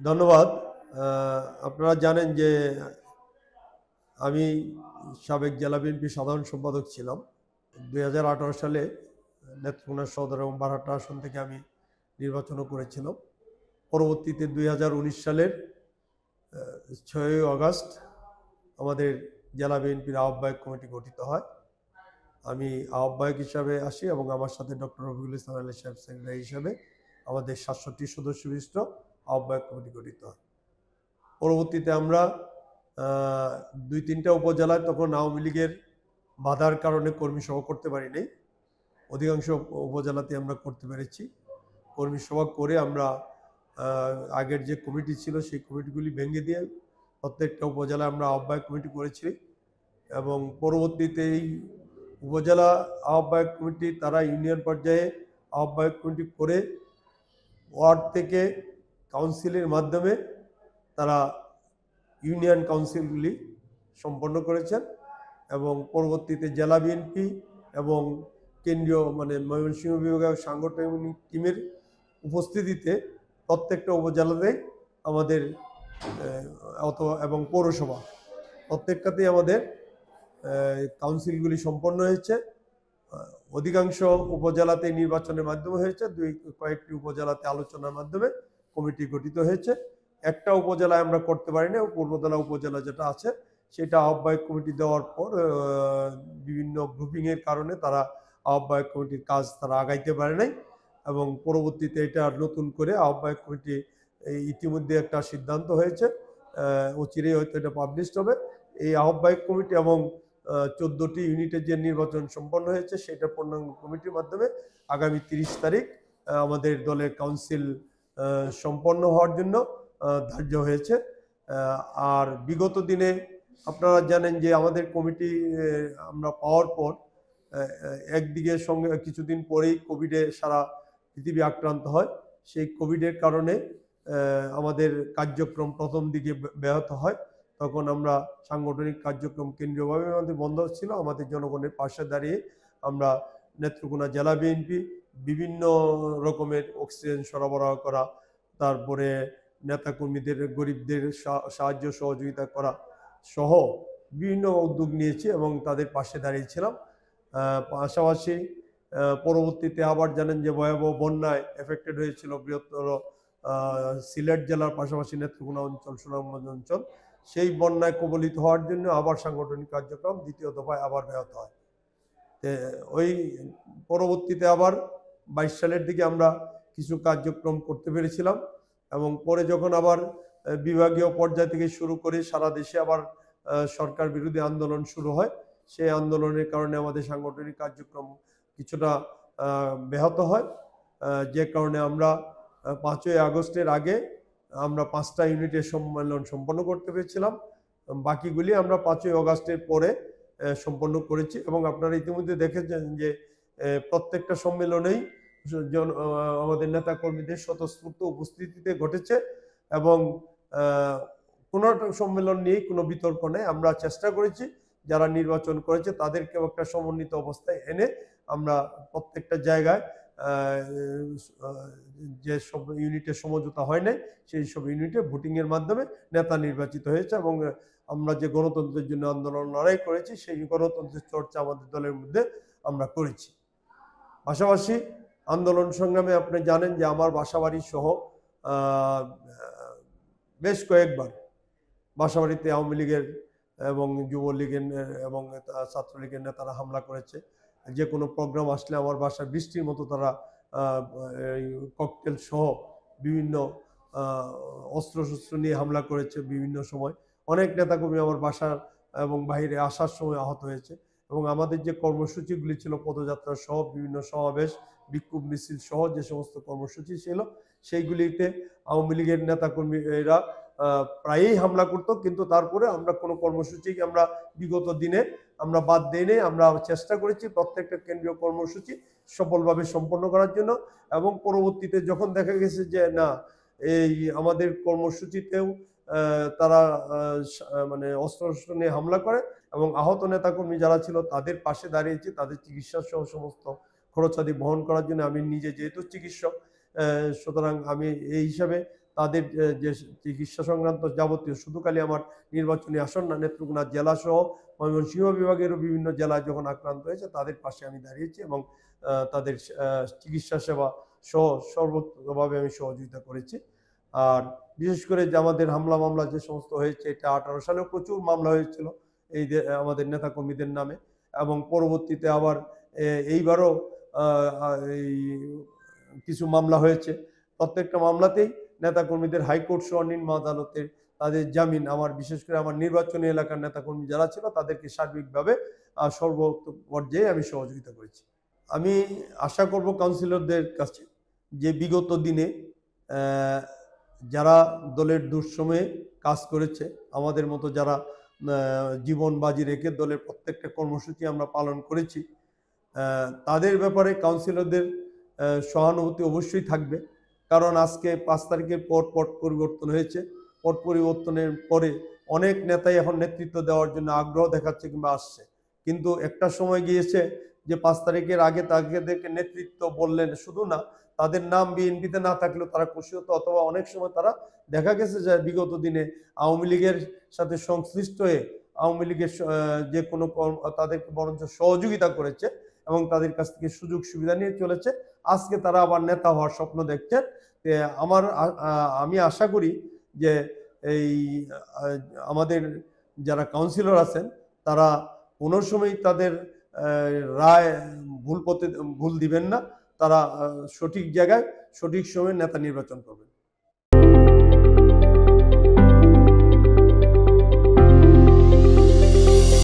ধন্যবাদ। আপনারা জানেন যে আমি সাবেক জেলা বিএনপির সাধারণ সম্পাদক ছিলাম। ২০১৮ সালে নেত্রকোনা সদর এবং বারহাট্টা আসন থেকে আমি নির্বাচনও করেছিলাম। পরবর্তীতে ২০১৯ সালের ৬ই আগস্ট আমাদের জেলা বিএনপির আহ্বায়ক কমিটি গঠিত হয়। আমি আহ্বায়ক হিসাবে আসি এবং আমার সাথে ডক্টর রফিকুল ইসলাম আলী সাহেব সেক্রেটারি হিসাবে আমাদের ৬৭ সদস্য বিশিষ্ট আহ্বায়ক কমিটি গঠিত হয়। পরবর্তীতে আমরা ২-৩টা উপজেলায় তখন আওয়ামী লীগের বাধার কারণে কর্মী সভা করতে পারিনি। অধিকাংশ উপজেলাতে আমরা করতে পেরেছি। কর্মী সভা করে আমরা আগের যে কমিটি ছিল সেই কমিটিগুলি ভেঙে দিয়ে প্রত্যেকটা উপজেলায় আমরা আহ্বায়ক কমিটি করেছি এবং পরবর্তীতে এই উপজেলা আহ্বায়ক কমিটি তারা ইউনিয়ন পর্যায়ে আহ্বায়ক কমিটি করে ওয়ার্ড থেকে কাউন্সিলের মাধ্যমে তারা ইউনিয়ন কাউন্সিলগুলি সম্পন্ন করেছেন এবং পরবর্তীতে জেলা বিএনপি এবং কেন্দ্রীয় ময়মনসিংহ বিভাগীয় সাংগঠনিক টিমের উপস্থিতিতে প্রত্যেকটা উপজেলাতে আমাদের এবং পৌরসভা প্রত্যেকটাতেই আমাদের কাউন্সিলগুলি সম্পন্ন হয়েছে। অধিকাংশ উপজেলাতে নির্বাচনের মাধ্যমে হয়েছে, কয়েকটি উপজেলাতে আলোচনার মাধ্যমে কমিটি গঠিত হয়েছে। একটা উপজেলায় আমরা করতে পারি না, পূর্বতলা উপজেলা যেটা আছে সেটা আহ্বায়ক কমিটি দেওয়ার পর বিভিন্ন গ্রুপিংয়ের কারণে তারা আহ্বায়ক কমিটির কাজ তারা আগাইতে পারে নাই এবং পরবর্তীতে এটা নতুন করে আহ্বায়ক কমিটি ইতিমধ্যে একটা সিদ্ধান্ত হয়েছে, অচিরেই হয়তো এটা পাবলিশড হবে। এই আহ্বায়ক কমিটি এবং 14টি ইউনিটের যে নির্বাচন সম্পন্ন হয়েছে সেটা পূর্ণাঙ্গ কমিটির মাধ্যমে আগামী 30 তারিখ আমাদের দলের কাউন্সিল সম্পন্ন হওয়ার জন্য ধার্য হয়েছে। আর বিগত দিনে আপনারা জানেন যে আমাদের কমিটি আমরা পাওয়ার পর একদিকে সঙ্গে কিছুদিন পরেই কোভিডে সারা পৃথিবী আক্রান্ত হয়। সেই কোভিডের কারণে আমাদের কার্যক্রম প্রথম দিকে ব্যাহত হয়। তখন আমরা সাংগঠনিক কার্যক্রম কেন্দ্রীয়ভাবে আমাদের বন্ধ ছিল। আমাদের জনগণের পাশে দাঁড়িয়ে আমরা নেত্রকোনা জেলা বিএনপি বিভিন্ন রকমের অক্সিজেন সরবরাহ করা, তারপরে নেতাকর্মীদের গরিবদের সাহায্য সহযোগিতা করা সহ বিভিন্ন উদ্যোগ নিয়েছি এবং তাদের পাশে দাঁড়িয়েছিলাম। পাশাপাশি পরবর্তীতে আবার জানেন যে ভয়াবহ বন্যায় এফেক্টেড হয়েছিল বৃহত্তর সিলেট জেলার পাশাপাশি নেত্রকোনা অঞ্চল, সুনামগঞ্জ অঞ্চল। সেই বন্যায় কবলিত হওয়ার জন্য আবার সাংগঠনিক কার্যক্রম দ্বিতীয় দফায় আবার ব্যাহত হয়। ওই পরবর্তীতে আবার 22 সালের দিকে আমরা কিছু কার্যক্রম করতে পেরেছিলাম এবং পরে যখন আবার বিভাগীয় পর্যায় থেকে শুরু করে সারা দেশে আবার সরকার বিরোধী আন্দোলন শুরু হয়, সেই আন্দোলনের কারণে আমাদের সাংগঠনিক কার্যক্রম কিছুটা ব্যাহত হয়, যে কারণে আমরা 5ই আগস্টের আগে আমরা 5টা ইউনিটের সম্মেলন সম্পন্ন করতে পেরেছিলাম। বাকিগুলি আমরা 5ই আগস্টের পরে সম্পন্ন করেছি এবং আপনারা ইতিমধ্যে দেখেছেন যে প্রত্যেকটা সম্মেলনেই আমাদের নেতা কর্মীদের স্বতঃস্ফূর্ত উপস্থিতিতে ঘটেছে এবং কোনো সম্মেলন নিয়েই কোনো বিতর্ক নেই। আমরা চেষ্টা করেছি যারা নির্বাচন করেছে তাদেরকেও একটা সমন্বিত অবস্থায় এনে আমরা প্রত্যেকটা জায়গায় যে সব ইউনিটের সমঝোতা হয় নাই সেই সব ইউনিটে ভোটিংয়ের মাধ্যমে নেতা নির্বাচিত হয়েছে এবং আমরা যে গণতন্ত্রের জন্য আন্দোলন লড়াই করেছি সেই গণতন্ত্রের চর্চা আমাদের দলের মধ্যে আমরা করেছি। পাশাপাশি আন্দোলন সংগ্রামে আপনি জানেন যে আমার বাসাবাড়ি সহ বেশ কয়েকবার বাসাবাড়িতে আওয়ামী লীগের এবং যুবলীগের এবং ছাত্রলীগের নেতারা হামলা করেছে। যে কোনো প্রোগ্রাম আসলে আমার বাসায় বৃষ্টির মতো তারা ককটেল সহ বিভিন্ন অস্ত্রশস্ত্র নিয়ে হামলা করেছে। বিভিন্ন সময় অনেক নেতাকর্মী আমার বাসার এবং বাইরে আসার সময় আহত হয়েছে এবং আমাদের যে কর্মসূচিগুলি ছিল পদযাত্রা সহ বিভিন্ন সমাবেশ, বিক্ষোভ মিছিল সহ যে সমস্ত কর্মসূচি ছিল সেইগুলিতে আওয়ামী লীগের নেতাকর্মীরা প্রায়ই হামলা করতো, কিন্তু তারপরে আমরা কোনো কর্মসূচি আমরা বিগত দিনে আমরা বাদ দিইনি। আমরা চেষ্টা করেছি প্রত্যেকটা কেন্দ্রীয় কর্মসূচি সফলভাবে সম্পন্ন করার জন্য এবং পরবর্তীতে যখন দেখা গেছে যে না এই আমাদের কর্মসূচিতেও তারা অস্ত্র নিয়ে হামলা করে এবং আহত নেতাকর্মী যারা ছিল তাদের পাশে দাঁড়িয়েছি, তাদের চিকিৎসা সহ সমস্ত খরচাদি বহন করার জন্য। আমি নিজে যেহেতু চিকিৎসক সুতরাং আমি এই হিসাবে তাদের যে চিকিৎসা সংক্রান্ত যাবতীয়, শুধু খালি আমার নির্বাচনী আসন না, নেত্রকোনা জেলা সহ ময়মনসিংহ বিভাগেরও বিভিন্ন জেলায় যখন আক্রান্ত হয়েছে তাদের পাশে আমি দাঁড়িয়েছি এবং তাদের চিকিৎসা সেবা সহ সর্বতভাবে আমি সহযোগিতা করেছি। আর বিশেষ করে যে আমাদের হামলা মামলা যে সমস্ত হয়েছে, এটা 18 সালেও প্রচুর মামলা হয়েছিল এই যে আমাদের নেতাকর্মীদের নামে, এবং পরবর্তীতে আবার এইবারও এই কিছু মামলা হয়েছে। প্রত্যেকটা মামলাতেই নেতাকর্মীদের হাইকোর্ট সহ নিম্ন আদালতের তাদের জামিন, আমার বিশেষ করে আমার নির্বাচনী এলাকার নেতাকর্মী যারা ছিল তাদেরকে সার্বিকভাবে সর্ব পর্যায়ে আমি সহযোগিতা করেছি। আমি আশা করব কাউন্সিলরদের কাছে যে বিগত দিনে যারা দলের দুঃসময়ে কাজ করেছে, আমাদের মতো যারা জীবন বাজি রেখে দলের প্রত্যেকটা কর্মসূচি আমরা পালন করেছি, তাদের ব্যাপারে কাউন্সিলরদের সহানুভূতি অবশ্যই থাকবে। কারণ আজকে 5 তারিখের পর পট পরিবর্তন হয়েছে। পট পরিবর্তনের পরে অনেক নেতাই এখন নেতৃত্ব দেওয়ার জন্য আগ্রহ দেখাচ্ছে কিংবা আসছে, কিন্তু একটা সময় গিয়েছে যে 5 তারিখের আগে তাদেরকে নেতৃত্ব বললেন শুধু না, তাদের নাম বিএনপিতে না থাকলেও তারা খুশি হতো, অথবা অনেক সময় তারা দেখা গেছে যে বিগত দিনে আওয়ামী লীগের সাথে সংশ্লিষ্ট হয়ে আওয়ামী লীগের যে কোনো তাদেরকে বরঞ্চ সহযোগিতা করেছে এবং তাদের কাছ থেকে সুযোগ সুবিধা নিয়ে চলেছে। আজকে তারা আবার নেতা হওয়ার স্বপ্ন দেখছেন। আমি আশা করি যে এই আমাদের যারা কাউন্সিলর আছেন তারা কোনো সময় তাদের রায় ভুল দিবেন না। তারা সঠিক জায়গায় সঠিক সময়ে নেতা নির্বাচন করবেন।